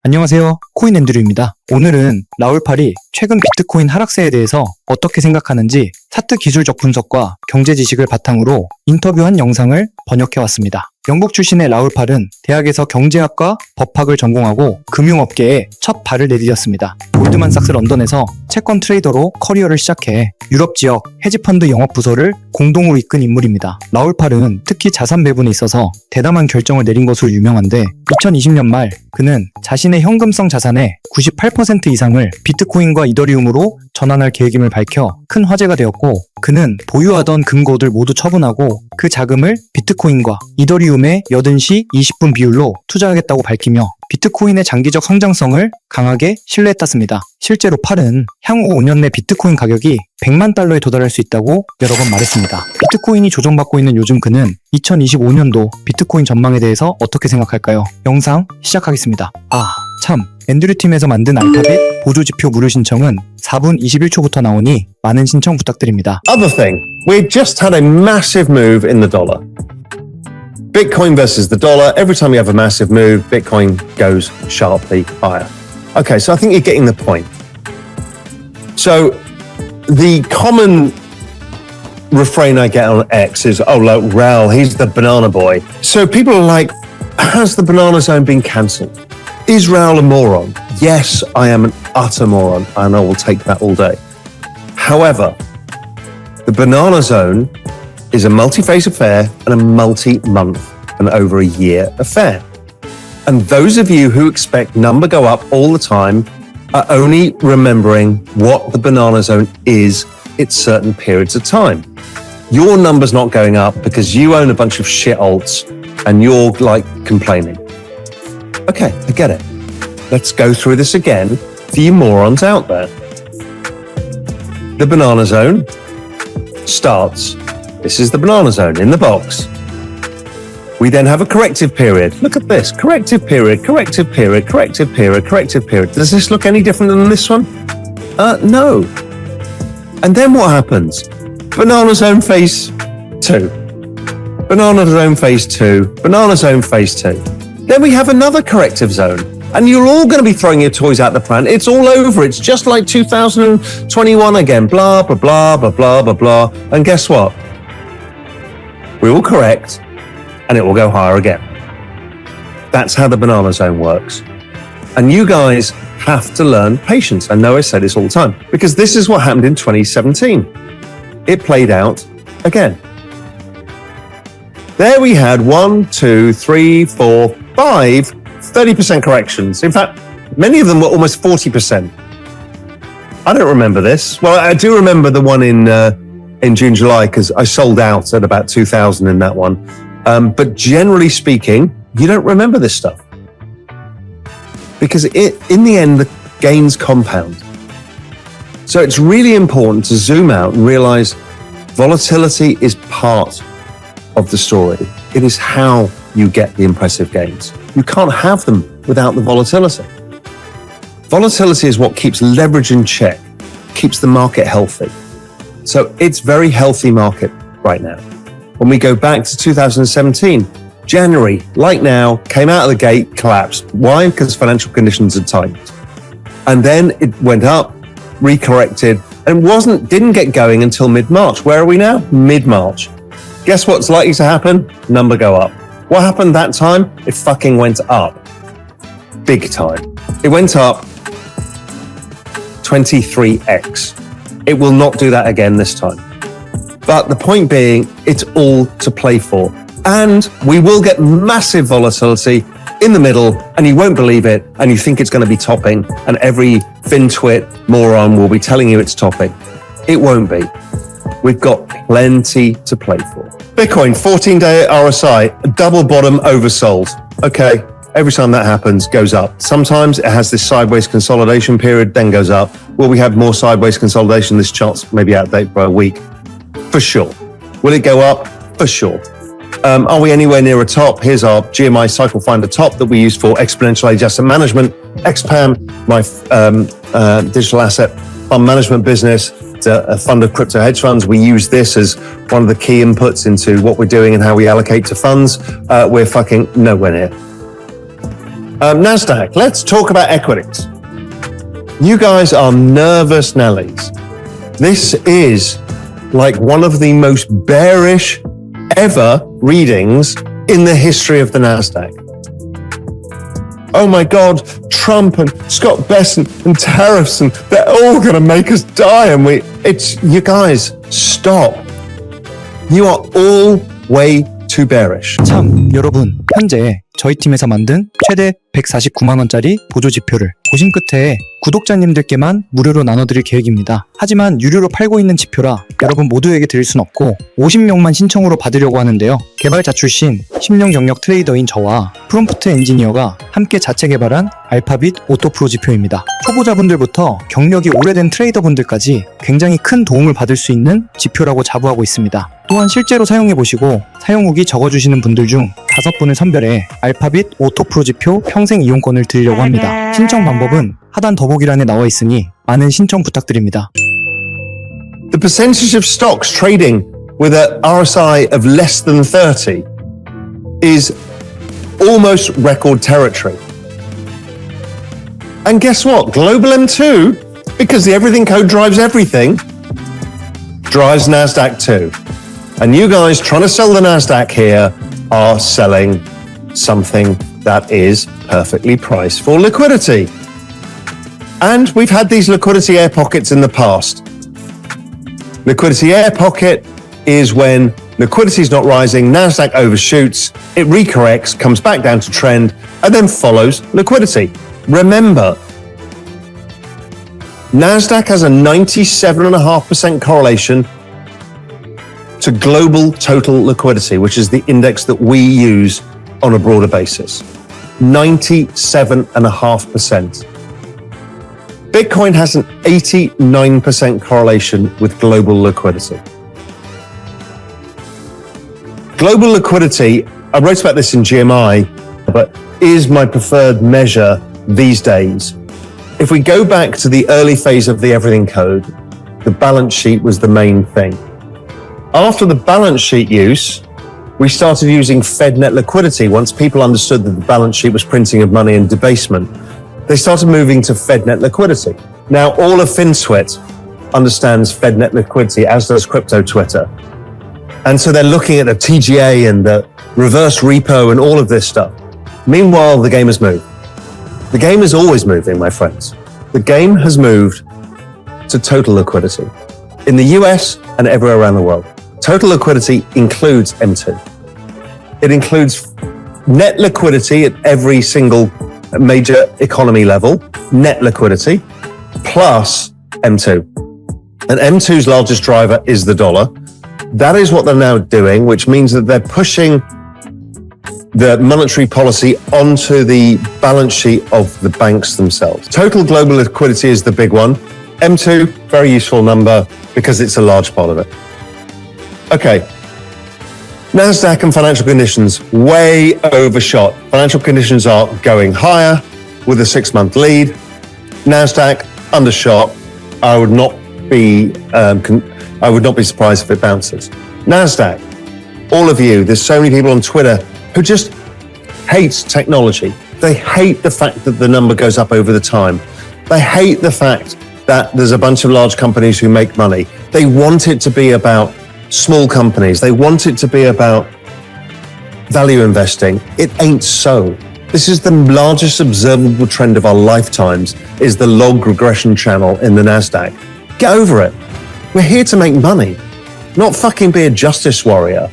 안녕하세요. 코인 앤드류입니다. 오늘은 라울팔이 최근 비트코인 하락세에 대해서 어떻게 생각하는지 차트 기술적 분석과 경제 지식을 바탕으로 인터뷰한 영상을 번역해왔습니다. 영국 출신의 라울팔은 대학에서 경제학과 법학을 전공하고 금융업계에 첫 발을 내디뎠습니다. 골드만삭스 런던에서 채권 트레이더로 커리어를 시작해 유럽 지역 헤지펀드 영업 부서를 공동으로 이끈 인물입니다. 라울팔은 특히 자산 배분에 있어서 대담한 결정을 내린 것으로 유명한데 2020년 말 그는 자신의 현금성 자산의 98% 이상을 비트코인과 이더리움으로 전환할 계획임을 밝혀 큰 화제가 되었고, 그는 보유하던 금고들 모두 처분하고 그 자금을 비트코인과 이더리움의 80시 20분 비율로 투자하겠다고 밝히며 비트코인의 장기적 성장성을 강하게 신뢰했다습니다. 실제로 팔은 향후 5년 내 비트코인 가격이 100만 달러에 도달할 수 있다고 여러 번 말했습니다. 비트코인이 조정받고 있는 요즘 그는 2025년도 비트코인 전망에 대해서 어떻게 생각할까요? 영상 시작하겠습니다. 앤드류 팀에서 만든 알파벳 보조지표 무료 신청은 4분 21초부터 나오니 많은 신청 부탁드립니다. Other thing, we just had a massive move in the dollar. Bitcoin versus the dollar. Every time you have a massive move, Bitcoin goes sharply higher. Okay, so I think you're getting the point. So the common refrain I get on X is, oh, look, Raoul, he's the banana boy. So people are like, has the banana zone been cancelled? Is Raoul a moron? Yes, I am an utter moron, and I will take that all day. However, the banana zone is a multi-phase affair and a multi-month and over a year affair. And those of you who expect number go up all the time are only remembering what the banana zone is at certain periods of time. Your number's not going up because you own a bunch of shit alts and you're like complaining. Okay, I get it. Let's go through this again for you morons out there. The banana zone starts. This is the banana zone in the box. We then have a corrective period. Look at this. Corrective period, corrective period, corrective period, corrective period. Does this look any different than this one? No. And then what happens? Banana zone phase 2. Banana zone phase 2. Banana zone phase 2. Then we have another corrective zone. And you're all going to be throwing your toys out the pram. It's all over. It's just like 2021 again. Blah, blah, blah, blah, blah, blah, blah. And guess what? We will correct and it will go higher again. That's how the banana zone works. And you guys have to learn patience. I know I say this all the time because this is what happened in 2017. It played out again. There we had 1, 2, 3, 4, 5 30% corrections. In fact, many of them were almost 40%. I don't remember this. Well, I do remember the one in June, July, because I sold out at about 2,000 in that one. But generally speaking, you don't remember this stuff. Because in the end, the gains compound. So it's really important to zoom out and realize volatility is part of the story. It is how you get the impressive gains. You can't have them without the volatility. Volatility is what keeps leverage in check, keeps the market healthy. So it's very healthy market right now. When we go back to 2017, January, like now, came out of the gate, collapsed. Why? Because financial conditions had tightened. And then it went up, recorrected, and didn't get going until mid-March. Where are we now? Mid-March. Guess what's likely to happen? Number go up. What happened that time? It fucking went up. Big time. It went up 23x. It will not do that again this time. But the point being, it's all to play for. And we will get massive volatility in the middle, and you won't believe it, and you think it's going to be topping, and every FinTwit moron will be telling you it's topping. It won't be. We've got plenty to play for. Bitcoin, 14-day RSI, double bottom oversold. Okay, every time that happens, goes up. Sometimes it has this sideways consolidation period, then goes up. Will we have more sideways consolidation? This chart's maybe out of date by a week. For sure. Will it go up? For sure. Are we anywhere near a top? Here's our GMI cycle finder top that we use for exponential age asset management. XPAM, my digital asset fund management business. It's a fund of crypto hedge funds. We use this as one of the key inputs into what we're doing and how we allocate to funds. We're fucking nowhere near. NASDAQ, let's talk about equities. You guys are nervous Nellies. This is like one of the most bearish ever readings in the history of the NASDAQ. Oh my God, Trump and Scott Bessent and tariffs, and they're all going to make us die. And you guys, stop. You are all way too bearish. 참, 여러분, 현재 저희 팀에서 만든 최대 149만원짜리 보조 지표를 고심 끝에 구독자님들께만 무료로 나눠드릴 계획입니다. 하지만 유료로 팔고 있는 지표라 여러분 모두에게 드릴 순 없고 50명만 신청으로 받으려고 하는데요. 개발자 출신 10년 경력 트레이더인 저와 프롬프트 엔지니어가 함께 자체 개발한 알파빗 오토프로 지표입니다. 초보자분들부터 경력이 오래된 트레이더분들까지 굉장히 큰 도움을 받을 수 있는 지표라고 자부하고 있습니다. 또한 실제로 사용해보시고 사용 후기 적어주시는 분들 중 5분을 선별해 알파빗 오토프로 지표 평생 이용권을 드리려고 합니다. 신청 방법은 하단 더보기란에 나와 있으니 많은 신청 부탁드립니다. The percentage of stocks trading with a RSI of less than 30 is almost record territory. And guess what? Global M2, because the everything code drives everything, drives NASDAQ too. And you guys trying to sell the NASDAQ here are selling something that is perfectly priced for liquidity. And we've had these liquidity air pockets in the past. Liquidity air pocket is when liquidity is not rising, NASDAQ overshoots, it recorrects, comes back down to trend, and then follows liquidity. Remember, NASDAQ has a 97.5% correlation to global total liquidity, which is the index that we use on a broader basis. 97.5%. Bitcoin has an 89% correlation with global liquidity. Global liquidity, I wrote about this in GMI, but is my preferred measure these days. If we go back to the early phase of the Everything Code, the balance sheet was the main thing. After the balance sheet use, we started using Fed net liquidity. Once people understood that the balance sheet was printing of money and debasement, they started moving to Fed net liquidity. Now all of FinSwit understands Fed net liquidity, as does crypto Twitter. And so they're looking at the TGA and the reverse repo and all of this stuff. Meanwhile, the game has moved. The game is always moving, my friends. The game has moved to total liquidity in the US and everywhere around the world. Total liquidity includes M2. It includes net liquidity at every single major economy level, net liquidity, plus M2. And M2's largest driver is the dollar. That is what they're now doing, which means that they're pushing the monetary policy onto the balance sheet of the banks themselves. Total global liquidity is the big one. M2, very useful number because it's a large part of it. Okay. NASDAQ and financial conditions way overshot. Financial conditions are going higher with a 6-month lead. NASDAQ undershot. I would not be surprised if it bounces. NASDAQ, all of you, there's so many people on Twitter who just hate technology. They hate the fact that the number goes up over the time. They hate the fact that there's a bunch of large companies who make money. They want it to be about small companies. They want it to be about value investing. It ain't so. This is the largest observable trend of our lifetimes, is the log regression channel in the NASDAQ. Get over it. We're here to make money, not fucking be a justice warrior.